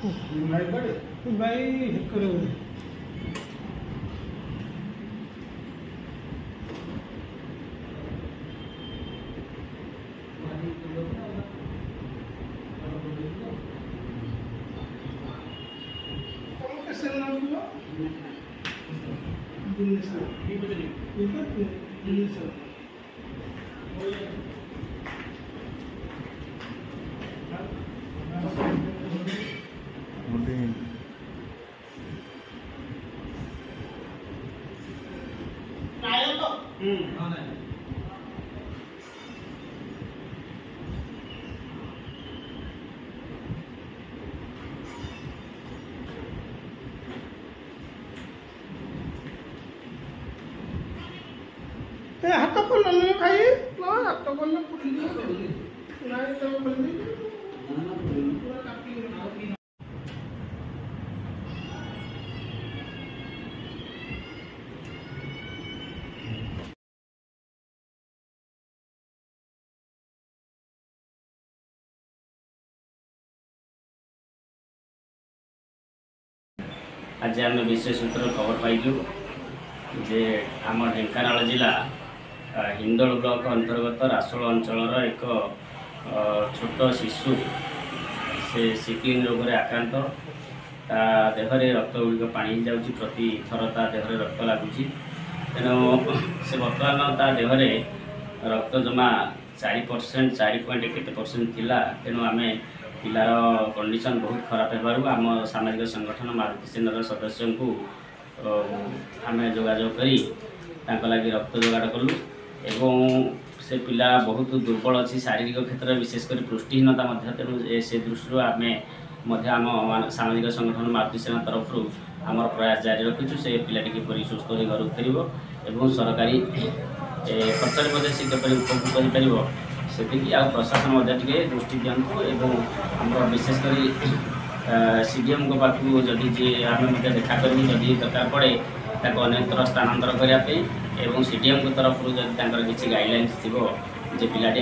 भाई करो हाथ को ले खाई ना हाथ को ले पुली ना तो बंदी पूरा कापी आज आम विशेष सूत्र खबर पाइलु जे आम ढेंकानाल जिला हिंदोल ब्लॉक अंतर्गत रासोल अंचल एक छोट शिशु से सिक्लिंग रोग आक्रांत ता देहरे रक्त गुड़िक पानी जाऊँगी प्रति थर ता देहरे रक्त लगुच तेणु से बर्तमान ता देहरे रक्त जमा 4% 4.1% थिला तेणु आम पिलार कंडीशन बहुत खराब होबारु आम सामाजिक संगठन मारुति सेनार सदस्य को आम जोगाजोग करी तांको लागि रक्त जोगाड़ कलु एवं से पिला बहुत दुर्बल अच्छी शारीरिक क्षेत्र में विशेषकर पुष्टिहीनता तेणु से दृष्टि आम आम सामाजिक संगठन मारुति सेना तरफ आमर प्रयास जारी रखीचु से पिलाटी किपरि सुस्थ हो घर फेर और सरकारी खर्च से किपरि उपभोग कर आ प्रशासन टे दृष्टि दिंतु एवं आम विशेषकर सीडीएम को पाखु जदि जी आम देखा करूँ जदि दरकार पड़े अन्यत्र स्थानांतर करने सीडीएम को तरफ जब किसी गाइडलाइंस थी जे पिलाटी